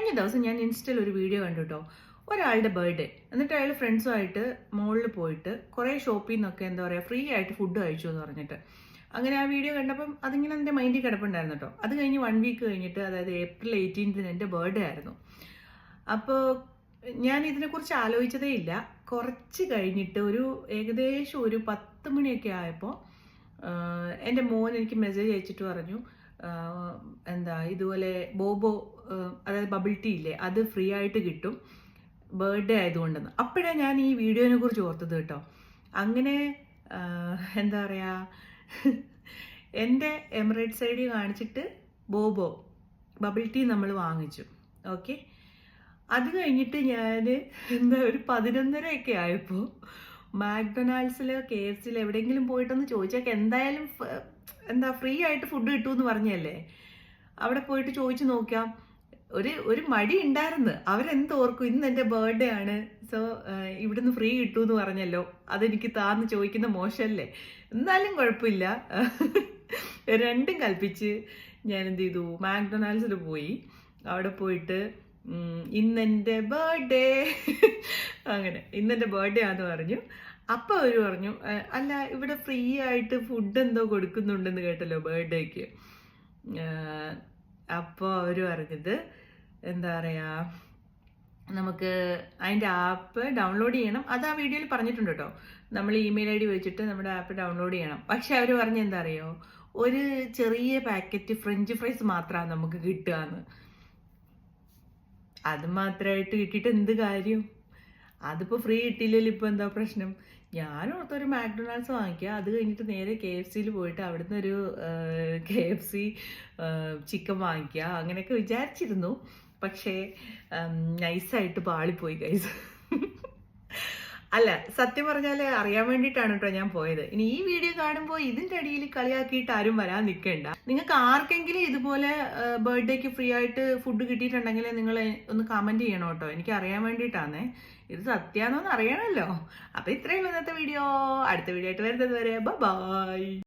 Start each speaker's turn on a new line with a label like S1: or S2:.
S1: കഴിഞ്ഞ ദിവസം ഞാൻ ഇൻസ്റ്റയിൽ ഒരു വീഡിയോ കണ്ടു കേട്ടോ. ഒരാളുടെ ബർത്ത്ഡേ, എന്നിട്ട് അയാൾ ഫ്രണ്ട്സുമായിട്ട് മോളിൽ പോയിട്ട് കുറേ ഷോപ്പിൽ നിന്നൊക്കെ എന്താ പറയുക ഫ്രീ ആയിട്ട് ഫുഡ് കഴിച്ചു എന്ന് പറഞ്ഞിട്ട്. അങ്ങനെ ആ വീഡിയോ കണ്ടപ്പം അതിങ്ങനെ എൻ്റെ മൈൻഡിൽ കിടപ്പുണ്ടായിരുന്നു കേട്ടോ. അത് കഴിഞ്ഞ് 1 വീക്ക് കഴിഞ്ഞിട്ട്, അതായത് April 18 എൻ്റെ ബർത്ത്ഡേ ആയിരുന്നു. അപ്പോൾ ഞാൻ ഇതിനെക്കുറിച്ച് ആലോചിച്ചതേ ഇല്ല. കുറച്ച് കഴിഞ്ഞിട്ട് ഏകദേശം ഒരു 10 മണിയൊക്കെ ആയപ്പോൾ എൻ്റെ മോൻ എനിക്ക് മെസ്സേജ് അയച്ചിട്ട് പറഞ്ഞു, എന്താ ഇതുപോലെ ബോബോ, അതായത് ബബിൾ ടീ ഇല്ലേ, അത് ഫ്രീ ആയിട്ട് കിട്ടും ബർത്ത്ഡേ ആയതുകൊണ്ടെന്ന്. അപ്പോഴാണ് ഞാൻ ഈ വീഡിയോനെ കുറിച്ച് ഓർത്തത് കേട്ടോ. അങ്ങനെ എന്താ പറയുക, എൻ്റെ എമിറേറ്റ്സ് ഐ ഡി കാണിച്ചിട്ട് ബോബോ ബബിൾ ടീ നമ്മൾ വാങ്ങിച്ചു. ഓക്കെ, അത് കഴിഞ്ഞിട്ട് ഞാൻ ഒരു 11:30 ആയപ്പോൾ മാക്ഡൊണാൾഡ്സിലോ KFCയിലോ എവിടെയെങ്കിലും പോയിട്ടൊന്ന് ചോദിച്ചാൽ എന്തായാലും ഫ്രീ ആയിട്ട് ഫുഡ് കിട്ടുമെന്ന് പറഞ്ഞല്ലേ, അവിടെ പോയിട്ട് ചോദിച്ചു നോക്കാം. ഒരു മടി ഉണ്ടായിരുന്നു. അവരെന്തോർക്കും, ഇന്ന് എൻ്റെ ബർത്ത്ഡേ ആണ്, സോ ഇവിടുന്ന് ഫ്രീ കിട്ടുമെന്ന് പറഞ്ഞല്ലോ, അതെനിക്ക് താന്ന് ചോദിക്കുന്ന മോശമല്ലേ. എന്നാലും കുഴപ്പമില്ല, രണ്ടും കൽപ്പിച്ച് ഞാൻ എന്ത് ചെയ്തു, മാക്ഡൊണാൾഡ്സിൽ പോയി. അവിടെ പോയിട്ട് ഇന്നെൻ്റെ ബർത്ത്ഡേ, അങ്ങനെ ഇന്നെൻ്റെ ബർത്ത്ഡേ ആണെന്ന് പറഞ്ഞു. അപ്പോൾ അവർ പറഞ്ഞു, അല്ല ഇവിടെ ഫ്രീ ആയിട്ട് ഫുഡ് എന്തോ കൊടുക്കുന്നുണ്ടെന്ന് കേട്ടല്ലോ ബർത്ത്ഡേക്ക്. അപ്പോൾ അവർ പറഞ്ഞത് എന്താ പറയുക, നമുക്ക് അതിൻ്റെ ആപ്പ് ഡൗൺലോഡ് ചെയ്യണം. അത് ആ വീഡിയോയിൽ പറഞ്ഞിട്ടുണ്ട് കേട്ടോ. നമ്മൾ ഇമെയിൽ ID വെച്ചിട്ട് നമ്മുടെ ആപ്പ് ഡൗൺലോഡ് ചെയ്യണം. പക്ഷെ അവർ പറഞ്ഞ എന്താ അറിയോ, ഒരു ചെറിയ പാക്കറ്റ് ഫ്രഞ്ച് ഫ്രൈസ് മാത്രമാണ് നമുക്ക് കിട്ടുകയെന്ന്. അത് മാത്രമായിട്ട് കിട്ടിയിട്ട് എന്ത് കാര്യം? അതിപ്പോൾ ഫ്രീ കിട്ടിയില്ലല്ലോ, ഇപ്പോൾ എന്താ പ്രശ്നം? ഞാനോർത്തൊരു മാക്ഡൊണാൾഡ്സ് വാങ്ങിക്കുക, അത് കഴിഞ്ഞിട്ട് നേരെ KFCയിൽ പോയിട്ട് അവിടുന്ന് ഒരു KFC ചിക്കൻ വാങ്ങിക്കുക, അങ്ങനെയൊക്കെ വിചാരിച്ചിരുന്നു. പക്ഷേ നൈസായിട്ട് പാളിപ്പോയി ഗൈസ്. അല്ല, സത്യം പറഞ്ഞാൽ അറിയാൻ വേണ്ടിയിട്ടാണ് കേട്ടോ ഞാൻ പോയത്. ഇനി ഈ വീഡിയോ കാണുമ്പോൾ ഇതിൻ്റെ അടിയിൽ കളിയാക്കിയിട്ട് ആരും വരാൻ നിൽക്കേണ്ട. നിങ്ങൾക്ക് ആർക്കെങ്കിലും ഇതുപോലെ ബർത്ത്ഡേക്ക് ഫ്രീ ആയിട്ട് ഫുഡ് കിട്ടിയിട്ടുണ്ടെങ്കിൽ നിങ്ങൾ ഒന്ന് കമൻറ്റ് ചെയ്യണം കേട്ടോ. എനിക്ക് അറിയാൻ വേണ്ടിയിട്ടാണേ, ഇത് സത്യമാണോന്ന് അറിയണമല്ലോ. അപ്പോൾ ഇത്രയും ഇന്നത്തെ വീഡിയോ. അടുത്ത വീഡിയോ ആയിട്ട് വരുന്നത് വരെ ബൈ.